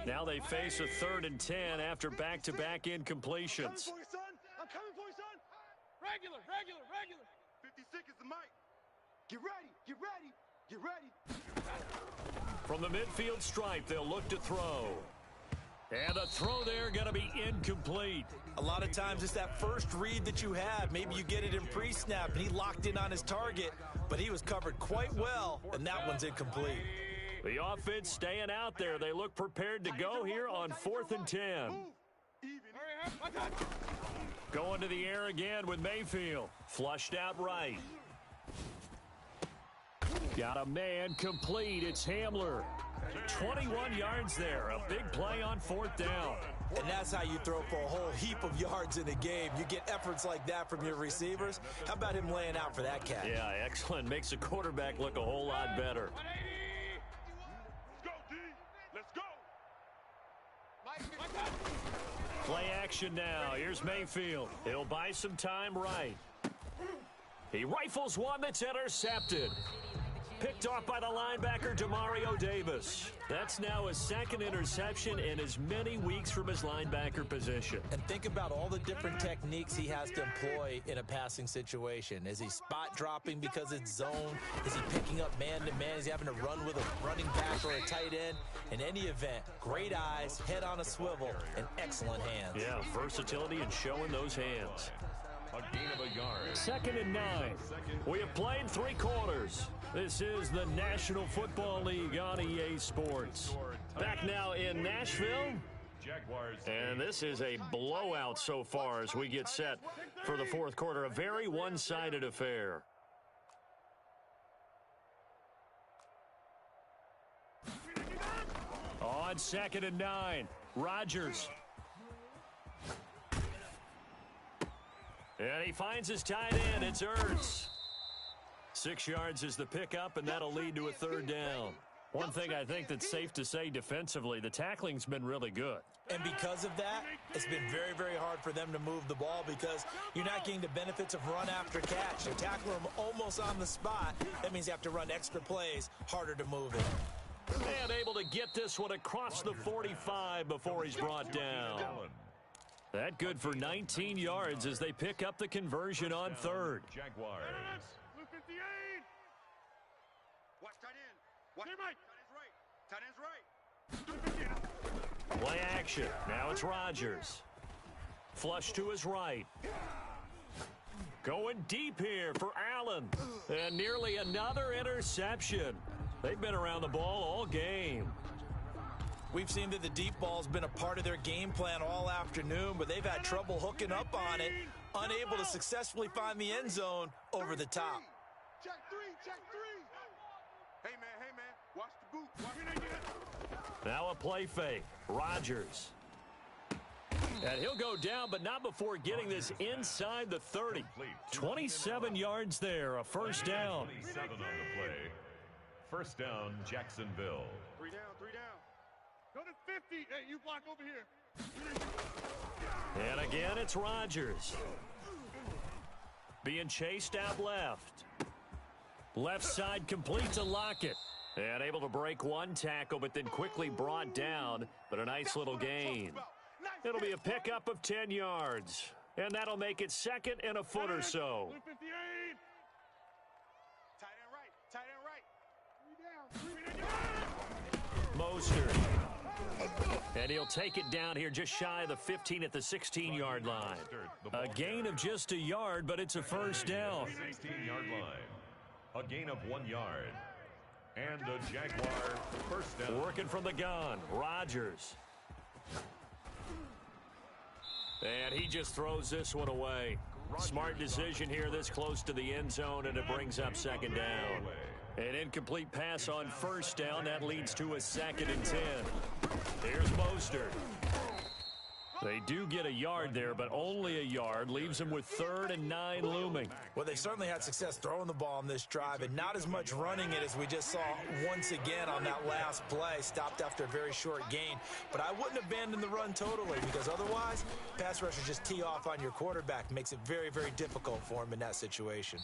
Now they face a 3rd and 10 after back-to-back incompletions. I'm coming for you, son. Regular. 56 is the mic. Get ready. From the midfield stripe, they'll look to throw. And the throw there going to be incomplete. A lot of times it's that first read that you have. Maybe you get it in pre-snap and he locked in on his target. but he was covered quite well, and that one's incomplete. The offense staying out there. They look prepared to go here on 4th and 10. Going to the air again with Mayfield. Flushed out right. Got a man complete. It's Hamler. 21 yards there. A big play on 4th down. And that's how you throw for a whole heap of yards in a game. You get efforts like that from your receivers. How about him laying out for that catch? Yeah, excellent. Makes the quarterback look a whole lot better. Let's go. Play action now. Here's Mayfield. He'll buy some time right. He rifles one that's intercepted. Picked off by the linebacker, Demario Davis. That's now his second interception in as many weeks from his linebacker position. And think about all the different techniques he has to employ in a passing situation. Is he spot dropping because it's zone? Is he picking up man-to-man? Is he having to run with a running back or a tight end? In any event, great eyes, head on a swivel, and excellent hands. Yeah, versatility and showing those hands. A gain of a yard. 2nd and 9. We have played 3 quarters. This is the National Football League on EA Sports. Back now in Nashville. And this is a blowout so far as we get set for the 4th quarter. A very one-sided affair. On 2nd and 9. Rodgers. And he finds his tight end. It's Ertz. 6 yards is the pickup, and that'll lead to a 3rd down. One thing I think that's safe to say defensively, the tackling's been really good. And because of that, it's been very, very hard for them to move the ball because you're not getting the benefits of run after catch. You tackle them almost on the spot. That means you have to run extra plays, harder to move it. And able to get this one across the 45 before he's brought down. That good for 19 yards as they pick up the conversion on 3rd. Jaguars. Watch tight end. Watch tight end's right. Tight end's right. Play action. Now it's Rodgers. Flush to his right. Going deep here for Allen. And nearly another interception. They've been around the ball all game. We've seen that the deep ball's been a part of their game plan all afternoon, but they've had trouble hooking up on it, unable to successfully find the end zone over the top. Check 3, check 3. Hey, man, watch the boot. Now a play fake. Rodgers. And he'll go down, but not before getting this inside the 30. 27 yards there, a 1st down. 27 on the play. 1st down, Jacksonville. 3 down. Go to 50. Hey, you block over here. And again, it's Rodgers. Being chased out left. Left side complete to Lockett. And able to break one tackle, but then quickly brought down. But a nice little gain. It'll be a pickup of 10 yards. And that'll make it 2nd and a foot or so. 58. Tight end right. 3 down. Mostert. And he'll take it down here just shy of the 15 at the 16-yard line. A gain of just a yard, but it's a 1st down. 16-yard line. A gain of 1 yard. And the Jaguar 1st down. Working from the gun, Rodgers. And he just throws this one away. Smart decision here this close to the end zone, and it brings up 2nd down. An incomplete pass on 1st down. That leads to a 2nd and 10. Here's Mostert. They do get a yard there, but only a yard. Leaves them with 3rd and 9 looming. Well, they certainly had success throwing the ball on this drive, and not as much running it as we just saw once again on that last play. Stopped after a very short gain. But I wouldn't abandon the run totally, because otherwise, pass rushers just tee off on your quarterback. Makes it very, very difficult for him in that situation.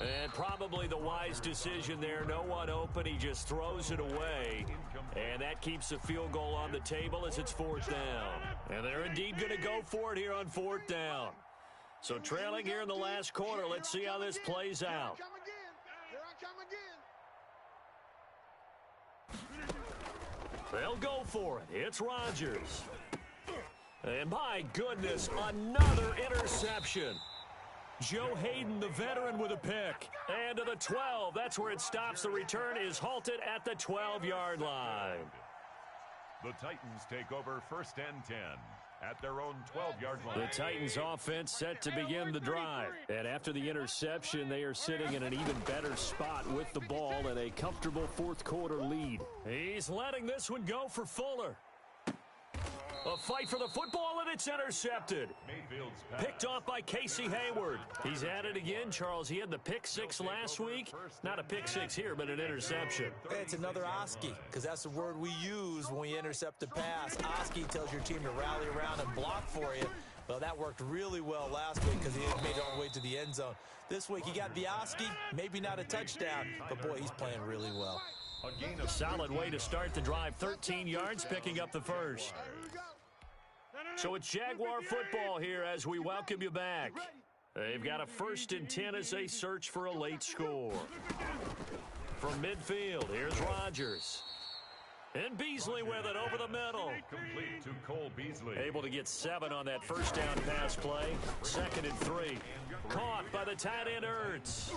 And probably the wise decision there. No one open. He just throws it away. And that keeps the field goal on the table as it's 4th down. And they're indeed going to go for it here on 4th down. So trailing here in the last quarter. Let's see how this plays out. Here I come again. They'll go for it. It's Rodgers. And my goodness, another interception. Joe Hayden, the veteran, with a pick. And to the 12. That's where it stops. The return is halted at the 12-yard line. The Titans take over 1st and 10 at their own 12-yard line. The Titans offense set to begin the drive. And after the interception, they are sitting in an even better spot with the ball and a comfortable fourth-quarter lead. He's letting this one go for Fuller. A fight for the football, and it's intercepted. Picked off by Casey Hayward. He's at it again, Charles. He had the pick six last week. Not a pick six here, but an interception. It's another Oski, because that's the word we use when we intercept a pass. Oski tells your team to rally around and block for you. Well, that worked really well last week because he made it all the way to the end zone. This week, he got the Oski, maybe not a touchdown, but, boy, he's playing really well. A solid way to start the drive. 13 yards, picking up the first. So it's Jaguar football here as we welcome you back. They've got a 1st and 10 as they search for a late score. From midfield, here's Rodgers. And Beasley with it over the middle. Complete to Cole Beasley. Able to get 7 on that first down pass play. 2nd and 3. Caught by the tight end Ertz.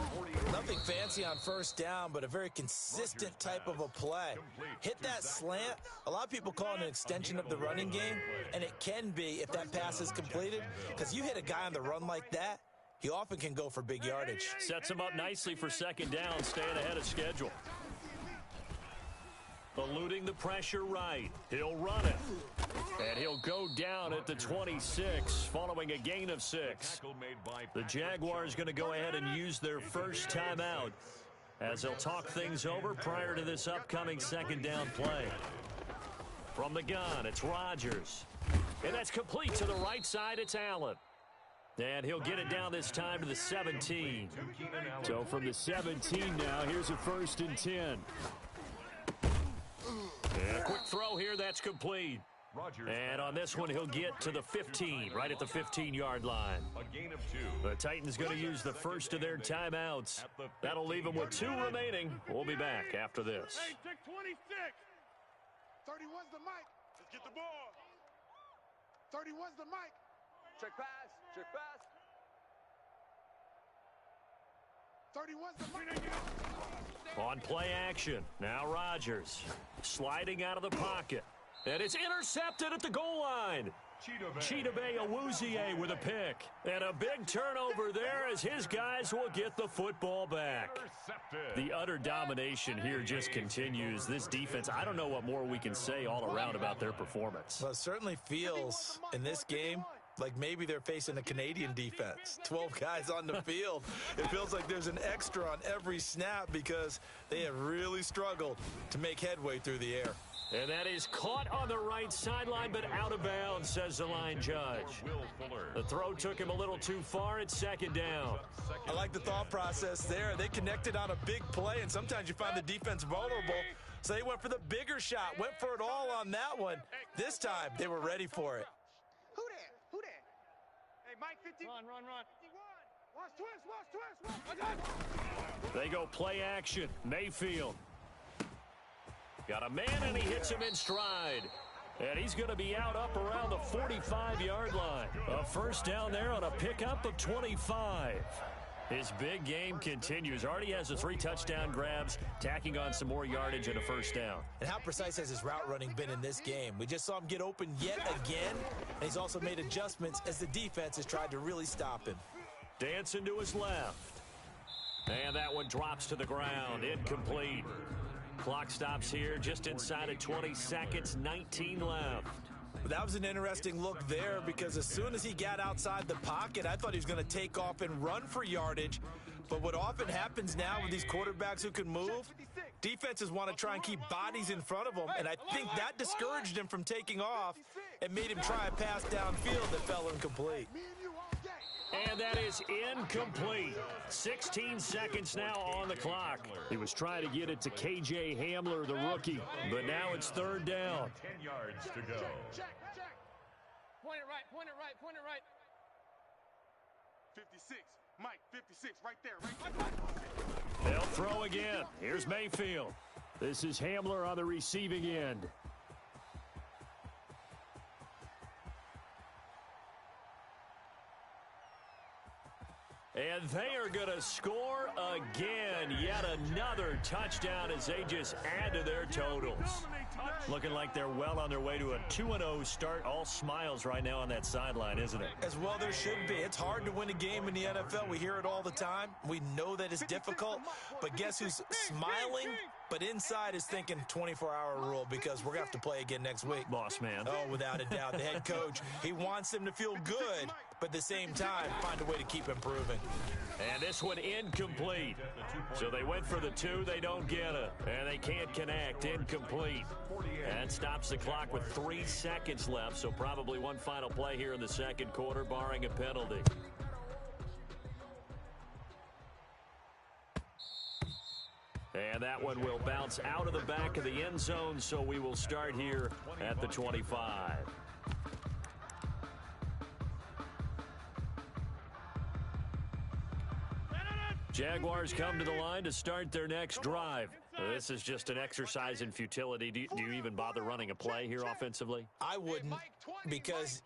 Nothing fancy on first down, but a very consistent type of a play. Hit that slant. A lot of people call it an extension of the running game, and it can be if that pass is completed, because you hit a guy on the run like that, he often can go for big yardage. Sets him up nicely for 2nd down, staying ahead of schedule. Eluding the pressure right. He'll run it. And he'll go down at the 26 following a gain of 6. The Jaguars going to go ahead and use their first timeout as they'll talk things over prior to this upcoming 2nd down play. From the gun, it's Rodgers. And that's complete to the right side. It's Allen. And he'll get it down this time to the 17. So from the 17 now, here's a 1st and 10. And a quick throw here, that's complete. And on this one, he'll get to the 15, right at the 15-yard line. A gain of 2. The Titans going to use the first of their timeouts. That'll leave them with 2 remaining. We'll be back after this. Hey, check 26. 31's the mic. Let's get the ball. 31's the mic. Check pass. Check pass. 31's the mic. On play action, now Rodgers sliding out of the pocket. And it's intercepted at the goal line. Chidobe Awuzie with a pick. And a big turnover there as his guys will get the football back. The utter domination here just continues. This defense, I don't know what more we can say all around about their performance. Well, it certainly feels in this game like maybe they're facing a Canadian defense. 12 guys on the field. It feels like there's an extra on every snap because they have really struggled to make headway through the air. And that is caught on the right sideline, but out of bounds, says the line judge. The throw took him a little too far. It's 2nd down. I like the thought process there. They connected on a big play, and sometimes you find the defense vulnerable. So they went for the bigger shot, went for it all on that one. This time, they were ready for it. Who there? Who there? Hey, Mike 50. Run. 51. Watch twist. They go play action. Mayfield. Got a man, and he hits him in stride. And he's going to be out up around the 45-yard line. A first down there on a pickup of 25. His big game continues. Already has the 3 touchdown grabs, tacking on some more yardage and a first down. And how precise has his route running been in this game? We just saw him get open yet again, and he's also made adjustments as the defense has tried to really stop him. Dancing to his left. And that one drops to the ground. Incomplete. Clock stops here just inside of 20 seconds, 19 left. That was an interesting look there because as soon as he got outside the pocket, I thought he was going to take off and run for yardage. But what often happens now with these quarterbacks who can move, defenses want to try and keep bodies in front of them, and I think that discouraged him from taking off and made him try a pass downfield that fell incomplete. And that is incomplete. 16 seconds now on the clock. He was trying to get it to K.J. Hamler, the rookie, but now it's 3rd down. 10 yards to go. Check. Point it right. 56. Mike, 56, right there. They'll throw again. Here's Mayfield. This is Hamler on the receiving end. And they are going to score again. Yet another touchdown as they just add to their totals. Looking like they're well on their way to a 2-0 start. All smiles right now on that sideline, isn't it? As well there should be. It's hard to win a game in the NFL. We hear it all the time. We know that it's difficult. But guess who's smiling? But inside is thinking 24-hour rule because we're going to have to play again next week. Boss man. Oh, without a doubt. The head coach, he wants them to feel good, but at the same time, find a way to keep improving. And this one incomplete. So they went for the 2, they don't get it. And they can't connect, incomplete. And stops the clock with 3 seconds left, so probably one final play here in the second quarter, barring a penalty. And that one will bounce out of the back of the end zone, so we will start here at the 25. Jaguars come to the line to start their next drive. This is just an exercise in futility. Do you even bother running a play here offensively? I wouldn't, because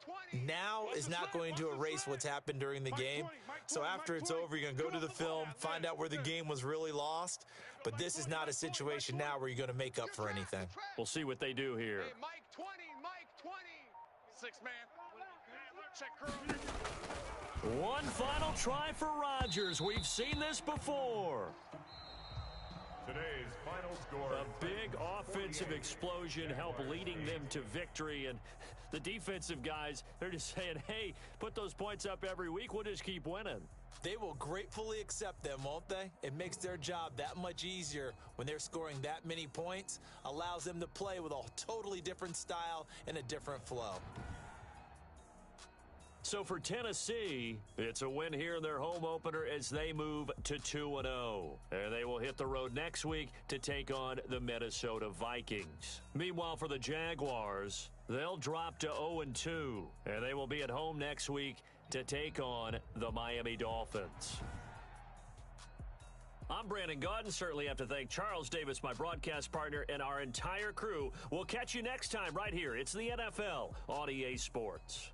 now is not going to erase what's happened during the game. So after it's over, you're going to go to the film, find out where the game was really lost. But this is not a situation now where you're going to make up for anything. We'll see what they do here. Hey, Mike 20, Mike 20. 6-man. Check curl. One final try for Rodgers. We've seen this before. Today's final score. A big offensive explosion helped leading them to victory. And the defensive guys, they're just saying, hey, put those points up every week. We'll just keep winning. They will gratefully accept them, won't they? It makes their job that much easier when they're scoring that many points. Allows them to play with a totally different style and a different flow. So for Tennessee, it's a win here in their home opener as they move to 2-0. And they will hit the road next week to take on the Minnesota Vikings. Meanwhile, for the Jaguars, they'll drop to 0-2. And they will be at home next week to take on the Miami Dolphins. I'm Brandon Gaudin. Certainly have to thank Charles Davis, my broadcast partner, and our entire crew. We'll catch you next time right here. It's the NFL on EA Sports.